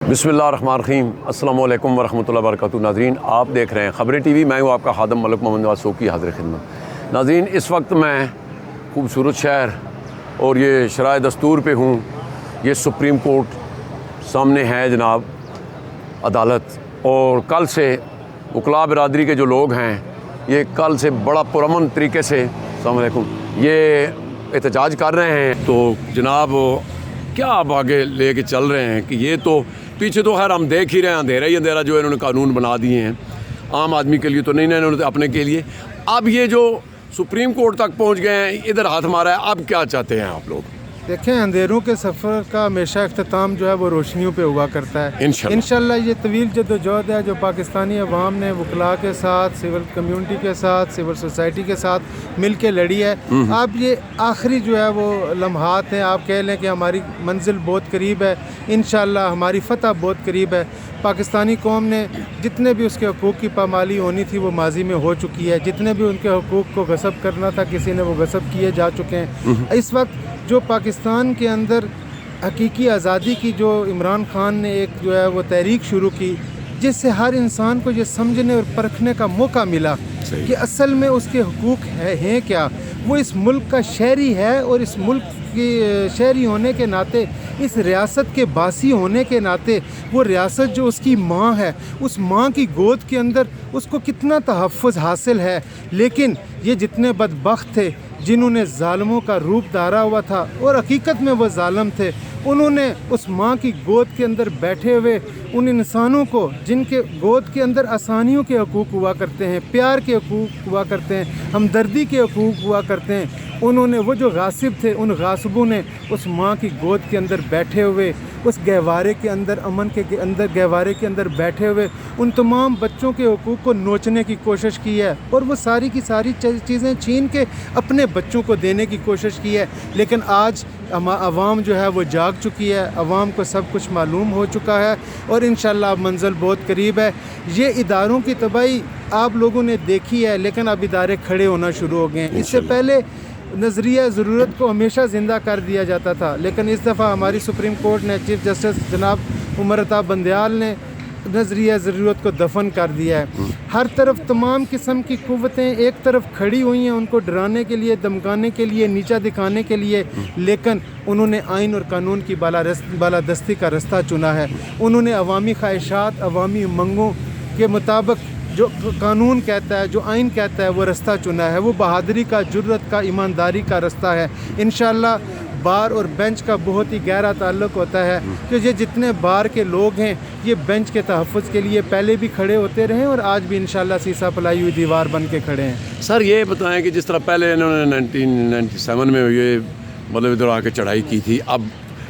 بسم اللہ الرحمن الرحیم۔ السلام علیکم ورحمۃ اللہ وبرکاتہ۔ ناظرین، آپ دیکھ رہے ہیں خبریں ٹی وی۔ میں ہوں آپ کا خادم ملک محمد نواز سوکی، حاضر خدمت۔ ناظرین، اس وقت میں خوبصورت شہر اور یہ شرائع دستور پہ ہوں۔ یہ سپریم کورٹ سامنے ہے جناب، عدالت، اور کل سے وکلاء برادری کے جو لوگ ہیں یہ کل سے بڑا پرامن طریقے سے السلام علیکم یہ احتجاج کر رہے ہیں۔ تو جناب کیا آپ آگے لے کے چل رہے ہیں کہ یہ تو پیچھے تو خیر ہم دیکھ ہی رہے ہیں، اندھیرا ہی اندھیرا جو انہوں نے قانون بنا دیے ہیں عام آدمی کے لیے تو نہیں، انہوں نے اپنے کے لیے۔ اب یہ جو سپریم کورٹ تک پہنچ گئے ہیں، ادھر ہاتھ مارا ہے، اب کیا چاہتے ہیں آپ لوگ؟ دیکھیں، اندھیروں کے سفر کا ہمیشہ اختتام جو ہے وہ روشنیوں پہ ہوا کرتا ہے۔ انشاءاللہ یہ طویل جدوجہد ہے جو پاکستانی عوام نے وکلاء کے ساتھ، سول کمیونٹی کے ساتھ، سول سوسائٹی کے ساتھ مل کے لڑی ہے۔ اب یہ آخری جو ہے وہ لمحات ہیں، آپ کہہ لیں کہ ہماری منزل بہت قریب ہے، انشاءاللہ ہماری فتح بہت قریب ہے۔ پاکستانی قوم نے جتنے بھی اس کے حقوق کی پامالی ہونی تھی وہ ماضی میں ہو چکی ہے، جتنے بھی ان کے حقوق کو غصب کرنا تھا کسی نے وہ غصب کیے جا چکے ہیں۔ اس وقت جو پاکستان کے اندر حقیقی آزادی کی جو عمران خان نے ایک جو ہے وہ تحریک شروع کی، جس سے ہر انسان کو یہ سمجھنے اور پرکھنے کا موقع ملا کہ اصل میں اس کے حقوق ہیں کیا۔ وہ اس ملک کا شہری ہے اور اس ملک کی شہری ہونے کے ناطے، اس ریاست کے باسی ہونے کے ناطے، وہ ریاست جو اس کی ماں ہے، اس ماں کی گود کے اندر اس کو کتنا تحفظ حاصل ہے۔ لیکن یہ جتنے بدبخت تھے جنہوں نے ظالموں کا روپ دھارا ہوا تھا اور حقیقت میں وہ ظالم تھے، انہوں نے اس ماں کی گود کے اندر بیٹھے ہوئے ان انسانوں کو، جن کے گود کے اندر آسانیوں کے حقوق ہوا کرتے ہیں، پیار کے حقوق ہوا کرتے ہیں، ہمدردی کے حقوق ہوا کرتے ہیں، انہوں نے، وہ جو غاصب تھے، ان غاصبوں نے اس ماں کی گود کے اندر بیٹھے ہوئے، اس گہوارے کے اندر، امن کے اندر گہوارے کے اندر بیٹھے ہوئے ان تمام بچوں کے حقوق کو نوچنے کی کوشش کی ہے، اور وہ ساری کی ساری چیزیں چھین کے اپنے بچوں کو دینے کی کوشش کی ہے۔ لیکن آج عوام جو ہے وہ جاگ چکی ہے، عوام کو سب کچھ معلوم ہو چکا ہے، اور انشاءاللہ اب منزل بہت قریب ہے۔ یہ اداروں کی تباہی آپ لوگوں نے دیکھی ہے، لیکن اب ادارے کھڑے ہونا شروع ہو گئے ہیں۔ اس سے پہلے نظریہ ضرورت کو ہمیشہ زندہ کر دیا جاتا تھا، لیکن اس دفعہ ہماری سپریم کورٹ نے، چیف جسٹس جناب عمر عطا بندیال نے نظریہ ضرورت کو دفن کر دیا ہے۔ ہر طرف تمام قسم کی قوتیں ایک طرف کھڑی ہوئی ہیں ان کو ڈرانے کے لیے، دمکانے کے لیے، نیچا دکھانے کے لیے، لیکن انہوں نے آئین اور قانون کی بالادستی کا رستہ چنا ہے۔ انہوں نے عوامی خواہشات، عوامی امنگوں کے مطابق جو قانون کہتا ہے، جو آئین کہتا ہے، وہ رستہ چنا ہے۔ وہ بہادری کا، جرت کا، ایمانداری کا رستہ ہے۔ انشاءاللہ بار اور بینچ کا بہت ہی گہرا تعلق ہوتا ہے کہ یہ جتنے بار کے لوگ ہیں یہ بینچ کے تحفظ کے لیے پہلے بھی کھڑے ہوتے رہے اور آج بھی انشاءاللہ سیسا پلائی ہوئی دیوار بن کے کھڑے ہیں۔ سر یہ بتائیں کہ جس طرح پہلے انہوں نے 1997 میں یہ مطلب ادھر آ کے چڑھائی کی تھی، اب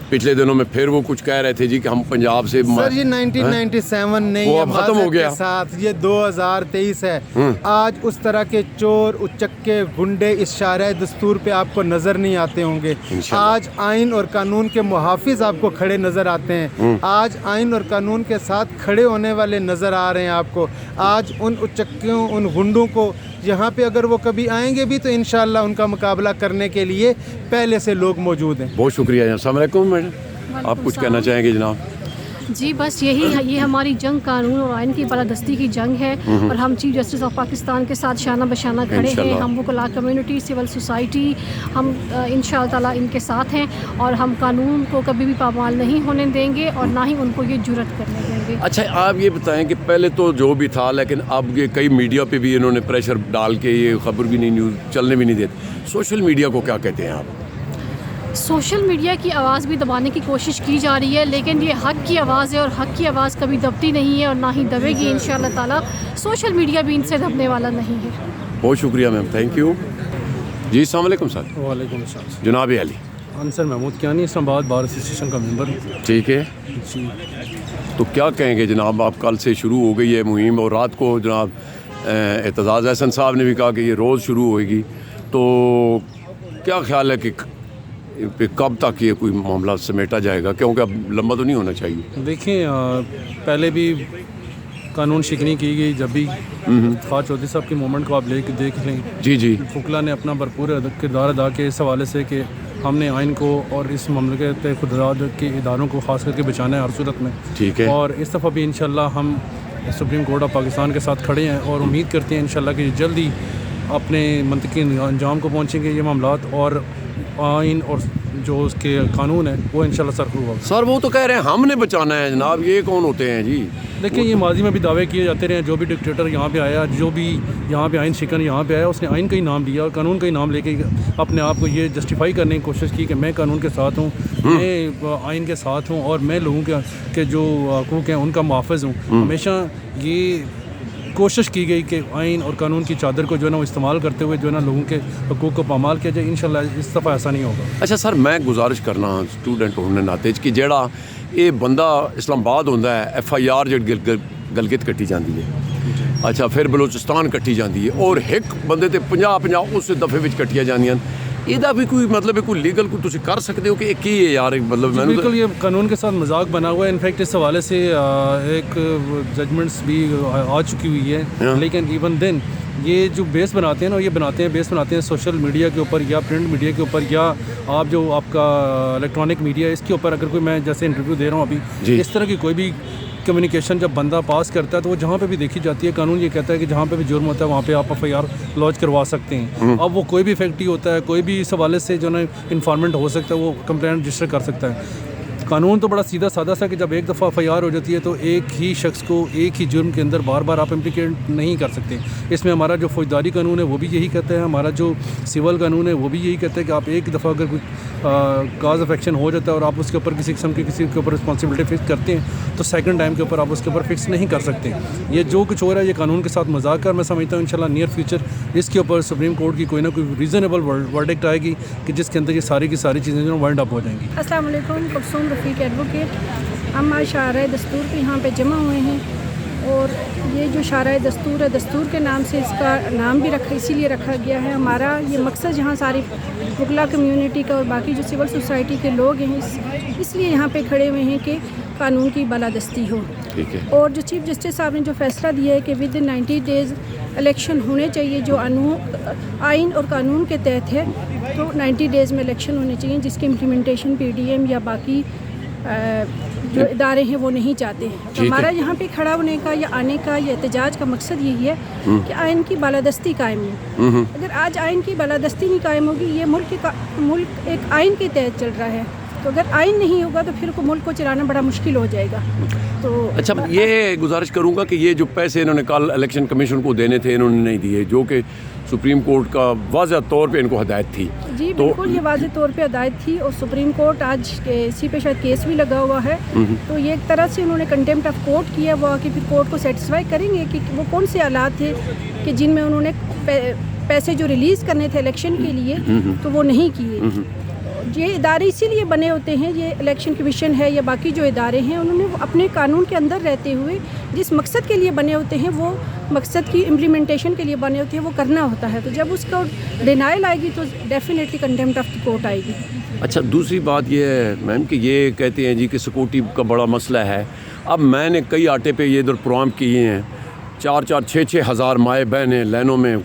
پچھلے دنوں میں پھر وہ کچھ کہہ رہے تھے جی کہ ہم پنجاب سے، سر یہ 1997 نہیں ہے، ختم ہو گیا، کے ساتھ یہ 2023 ہے۔ آج اس طرح کے چور، اچکے، گنڈے اس شارع دستور پہ آپ کو نظر نہیں آتے ہوں گے۔ آج آئین اور قانون کے محافظ آپ کو کھڑے نظر آتے ہیں، آج آئین اور قانون کے ساتھ کھڑے ہونے والے نظر آ رہے ہیں آپ کو۔ آج ان اچکیوں، ان گنڈوں کو یہاں پہ اگر وہ کبھی آئیں گے بھی تو انشاءاللہ ان کا مقابلہ کرنے کے لیے پہلے سے لوگ موجود ہیں۔ بہت شکریہ۔ السلام علیکم میڈم، آپ کچھ کہنا چاہیں گے جناب؟ جی بس یہ ہماری جنگ قانون اور آئین کی بالادستی کی جنگ ہے، اور ہم چیف جسٹس آف پاکستان کے ساتھ شانہ بشانہ کھڑے ہیں۔ ہم وکلاء کمیونٹی، سول سوسائٹی، ہم انشاءاللہ تعالیٰ ان کے ساتھ ہیں، اور ہم قانون کو کبھی بھی پامال نہیں ہونے دیں گے اور نہ ہی ان کو یہ جرت کرنے دیں گے۔ اچھا، آپ یہ بتائیں کہ پہلے تو جو بھی تھا، لیکن اب یہ کئی میڈیا پہ بھی انہوں نے پریشر ڈال کے یہ خبر بھی نہیں، نیوز چلنے بھی نہیں دیتے۔ سوشل میڈیا کو کیا کہتے ہیں آپ؟ سوشل میڈیا کی آواز بھی دبانے کی کوشش کی جا رہی ہے، لیکن یہ حق کی آواز ہے اور حق کی آواز کبھی دبتی نہیں ہے اور نہ ہی دبے گی انشاءاللہ تعالیٰ۔ سوشل میڈیا بھی ان سے دبنے والا نہیں ہے۔ بہت شکریہ میم، تھینک یو جی۔ السلام علیکم سر۔ وعلیکم السلام جناب علی انصر محمود کیانی، اسلام آباد بار ایسوسیشن کا ممبر۔ ٹھیک ہے جی، تو کیا کہیں گے جناب؟ آپ کل سے شروع ہو گئی ہے مہم، اور رات کو جناب اعتزاز احسن صاحب نے بھی کہا کہ یہ روز شروع ہوئے گی، تو کیا خیال ہے کہ کب تک یہ کوئی معاملہ سمیٹا جائے گا؟ کیونکہ اب لمبا تو نہیں ہونا چاہیے۔ دیکھیں، پہلے بھی قانون شکنی کی گئی، جب بھی خواجہ چودھری صاحب کی مومنٹ کو آپ لے کے دیکھ لیں، جی جی، وکلاء نے اپنا بھرپور کردار ادا کیا اس حوالے سے کہ ہم نے آئین کو اور اس مملکت خداد کے اداروں کو خاص کر کے بچانا ہے ہر صورت میں. ٹھیک ہے. اور اس دفعہ بھی انشاءاللہ ہم سپریم کورٹ آف پاکستان کے ساتھ کھڑے ہیں اور امید کرتے ہیں انشاءاللہ کہ جلدی اپنے منطقی انجام کو پہنچیں گے یہ معاملات, اور آئین اور جو اس کے قانون ہے وہ انشاءاللہ سرخرو ہوگا. سر وہ تو کہہ رہے ہیں ہم نے بچانا ہے جناب, یہ کون ہوتے ہیں جی؟ دیکھیں یہ ماضی میں بھی دعوے کیے جاتے رہے ہیں, جو بھی ڈکٹیٹر یہاں پہ آیا, جو بھی یہاں پہ آئین شکن یہاں پہ آیا, اس نے آئین کا ہی نام لیا اور قانون کا ہی نام لے کے اپنے آپ کو یہ جسٹیفائی کرنے کی کوشش کی کہ میں قانون کے ساتھ ہوں, میں آئین کے ساتھ ہوں اور میں لوگوں کے جو حقوق ہیں ان کا محافظ ہوں. ہمیشہ یہ کوشش کی گئی کہ آئین اور قانون کی چادر کو جو ہے نا وہ استعمال کرتے ہوئے جو ہے نا لوگوں کے حقوق کو پامال کیا جائے. انشاءاللہ اس دفعہ ایسا نہیں ہوگا. اچھا سر, میں گزارش کرنا اسٹوڈنٹ ہونے ناتے کہ جیڑا یہ بندہ اسلام آباد ہوتا ہے, FIR جڑ گلگت کٹی جاتی ہے, اچھا پھر بلوچستان کٹی جاتی ہے, اور ایک بندے تے 50 اس دفعے وچ کٹیاں جاندیاں. یہ بھی کوئی مطلب ہے کوئی لیگل کوئی تسی کر سکتے ہو کہ کی ہے یار؟ مطلب بالکل یہ قانون کے ساتھ مذاق بنا ہوا ہے. انفیکٹ اس حوالے سے ایک ججمنٹس بھی آ چکی ہوئی ہے, لیکن ایون دین یہ جو بیس بناتے ہیں نا, یہ بیس بناتے ہیں سوشل میڈیا کے اوپر یا پرنٹ میڈیا کے اوپر یا آپ کا الیکٹرانک میڈیا, اس کے اوپر. اگر کوئی میں جیسے انٹرویو دے رہا ہوں ابھی, اس طرح کی کوئی بھی کمیونیکیشن جب بندہ پاس کرتا ہے تو وہ جہاں پہ بھی دیکھی جاتی ہے. قانون یہ کہتا ہے کہ جہاں پہ بھی جرم ہوتا ہے وہاں پہ آپ FIR لانچ کروا سکتے ہیں. اب وہ کوئی بھی فیکٹری ہوتا ہے, کوئی بھی اس حوالے سے جو نا انفارمنٹ ہو سکتا ہے, وہ کمپلین رجسٹر کر سکتا ہے. قانون تو بڑا سیدھا سادہ سا کہ جب ایک دفعہ FIR ہو جاتی ہے تو ایک ہی شخص کو ایک ہی جرم کے اندر بار بار آپ امپلیکیٹ نہیں کر سکتے. اس میں ہمارا جو فوجداری قانون ہے وہ بھی یہی کہتا ہے, ہمارا جو سول قانون ہے وہ بھی یہی کہتا ہے کہ آپ ایک دفعہ اگر کوئی کاز آف ایکشن ہو جاتا ہے اور آپ اس کے اوپر کسی قسم کی کسی کے اوپر رسپانسبلٹی فکس کرتے ہیں تو سیکنڈ ٹائم کے اوپر آپ اس کے اوپر فکس نہیں کر سکتے. یہ جو کچھ ہو رہا ہے یہ قانون کے ساتھ مذاق کر, میں سمجھتا ہوں انشاءاللہ نیئر فیوچر اس کے اوپر سپریم کورٹ کی کوئی نہ کوئی ریزنیبل ورڈکٹ آئے گی کہ جس کے اندر یہ ساری کی ساری چیزیں جو وائنڈ اپ ہو جائیں گی. السلام علیکم, کلثوم رفیق ایڈوکیٹ. ہم آج شاہراہ دستور پہ یہاں پہ جمع ہوئے ہیں, اور یہ جو شاہراہ دستور ہے, دستور کے نام سے اس کا نام بھی اسی لیے رکھا گیا ہے. ہمارا یہ مقصد یہاں ساری وکلا کمیونٹی کا اور باقی جو سول سوسائٹی کے لوگ ہیں اس لیے یہاں پہ کھڑے ہوئے ہیں کہ قانون کی بالادستی ہو. اور جو چیف جسٹس صاحب نے جو فیصلہ دیا ہے کہ ود ان 90 days الیکشن ہونے چاہیے جو آئین اور قانون کے تحت ہے, تو 90 days میں الیکشن ہونے چاہیے, جس کی امپلیمنٹیشن PDM یا باقی جو ادارے ہیں وہ نہیں چاہتے. تو ہمارا یہاں پہ کھڑا ہونے کا یا آنے کا یا احتجاج کا مقصد یہی ہے کہ آئین کی بالادستی قائم ہو. اگر آج آئین کی بالادستی نہیں قائم ہوگی, یہ ملک ایک آئین کے تحت چل رہا ہے, تو اگر آئین نہیں ہوگا تو پھر ملک کو چلانا بڑا مشکل ہو جائے گا. تو اچھا یہ گزارش کروں گا کہ یہ جو پیسے انہوں نے کل الیکشن کمیشن کو دینے تھے انہوں نے نہیں دیے, جو کہ سپریم کورٹ کا واضح طور پہ ان کو ہدایت تھی. جی بالکل, یہ واضح طور پہ ہدایت تھی, اور سپریم کورٹ آج اسی پہ شاید کیس بھی لگا ہوا ہے. تو یہ ایک طرح سے انہوں نے کنٹیمپٹ آف کورٹ کیا, وہ کہ پھر کورٹ کو سیٹسفائی کریں گے کہ وہ کون سے حالات تھے کہ جن میں انہوں نے پیسے جو ریلیز کرنے تھے الیکشن کے لیے تو وہ نہیں کیے. یہ ادارے اسی لیے بنے ہوتے ہیں, یہ الیکشن کمیشن ہے یا باقی جو ادارے ہیں, انہوں نے اپنے قانون کے اندر رہتے ہوئے جس مقصد کے لیے بنے ہوتے ہیں وہ مقصد کی امپلیمنٹیشن کے لیے بنے ہوتے ہیں, وہ کرنا ہوتا ہے. تو جب اس کو ڈینائل آئے گی تو definitely contempt of the court آئے گی. اچھا دوسری بات یہ ہے میم کہ یہ کہتے ہیں جی کہ سیکورٹی کا بڑا مسئلہ ہے. اب میں نے کئی آٹے پہ یہ ادھر پروگرام کیے ہیں, 4-6 ہزار مائیں بہنیں لائنوں میں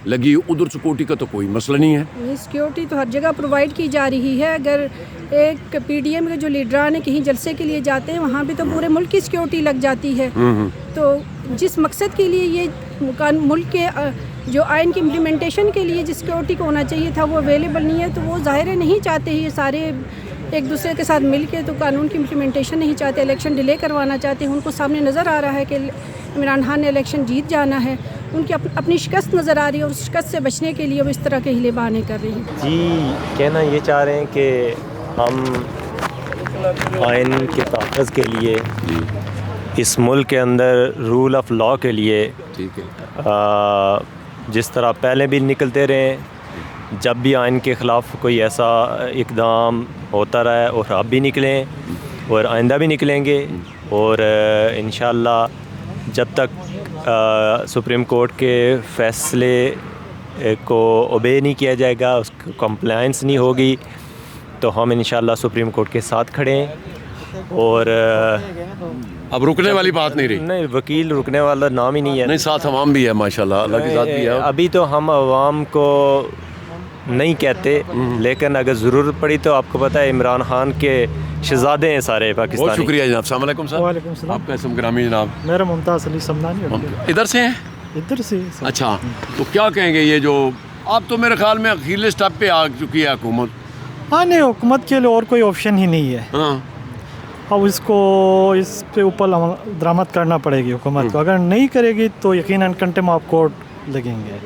لگی, ادھر سیکورٹی کا تو کوئی مسئلہ نہیں ہے. سیکورٹی تو ہر جگہ پرووائڈ کی جا رہی ہے. اگر ایک PDM کے جو لیڈران ہیں کہیں جلسے کے لیے جاتے ہیں وہاں بھی تو پورے ملک کی سیکورٹی لگ جاتی ہے. تو جس مقصد کے لیے یہ ملک کے جو آئین کی امپلیمنٹیشن کے لیے جس سیکورٹی کو ہونا چاہیے تھا وہ اویلیبل نہیں ہے, تو وہ ظاہر نہیں چاہتے یہ سارے ایک دوسرے کے ساتھ مل کے تو قانون کی امپلیمنٹیشن نہیں چاہتے, الیکشن ڈیلے کروانا چاہتے ہیں. ان کو سامنے نظر آ رہا ہے کہ عمران خان نے الیکشن جیت جانا ہے, ان کی اپنی شکست نظر آ رہی ہے, اور اس شکست سے بچنے کے لیے وہ اس طرح کے ہیلے بہانے کر رہی ہیں. جی کہنا یہ چاہ رہے ہیں کہ ہم آئین کے تحفظ کے لیے اس ملک کے اندر رول آف لا کے لیے جس طرح پہلے بھی نکلتے رہے, جب بھی آئین کے خلاف کوئی ایسا اقدام ہوتا رہا ہے, اور اب بھی نکلیں اور آئندہ بھی نکلیں گے. اور انشاءاللہ جب تک سپریم کورٹ کے فیصلے کو اوبے نہیں کیا جائے گا, اس کو کمپلائنس نہیں ہوگی, تو ہم انشاءاللہ سپریم کورٹ کے ساتھ کھڑے ہیں. اور اب رکنے والی بات نہیں رہی. نہیں, وکیل رکنے والا نام ہی نہیں ہے. نہیں, ساتھ عوام بھی ہے ماشاءاللہ, اللہ کی ذات بھی ہے. ابھی تو ہم عوام کو نہیں کہتے، لیکن اگر ضرورت پڑی تو آپ کو پتہ ہے عمران خان کے شہزادے ہیں سارے بہت پاکستانی. شکریہ جناب. السلام علیکم سر. وعلیکم السلام. آپ کا اسم گرامی جناب؟ میرا ممتاز علی سمنانی. ادھر سے ہیں؟ ادھر سے. اچھا، تو کیا کہیں گے یہ جو آپ تو میرے خیال میں اخیرلے اسٹیپ پہ آ چکی ہے حکومت؟ ہاں نہیں، حکومت کے لیے اور کوئی آپشن ہی نہیں ہے. ہاں اب اس پہ اوپر درآمد کرنا پڑے گی حکومت کو. اگر نہیں کرے گی تو یقیناً کنٹیم آف کورٹ لگیں گے.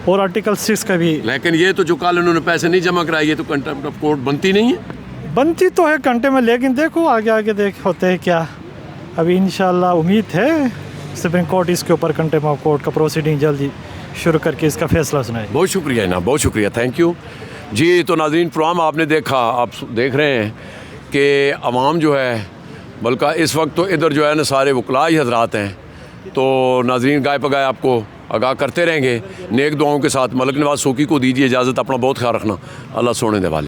اور آرٹیکل 6 کا بھی لیکن یہ تو جو کل انہوں نے پیسے نہیں جمع کرائے، یہ تو کنٹمپٹ آف کورٹ بنتی نہیں ہے. بنتی تو ہے کنٹے میں، لیکن دیکھو آگے ہوتے ہیں کیا. ابھی انشاءاللہ امید ہے سپریم کورٹ اس کے اوپر کنٹیم آف کورٹ کا پروسیڈنگ جلدی شروع کر کے اس کا فیصلہ سنائے. بہت شکریہ جناب، بہت شکریہ، تھینک یو. جی تو ناظرین پروگرام آپ نے دیکھا، آپ دیکھ رہے ہیں کہ عوام جو ہے، بلکہ اس وقت تو ادھر جو ہے نا سارے وکلاء ہی حضرات ہیں. تو ناظرین گائے پگائے آپ کو آگاہ کرتے رہیں گے نیک دعاؤں کے ساتھ. ملک نواز سوکی کو دیجیے اجازت، اپنا بہت خیال رکھنا. اللہ سونے دے والے.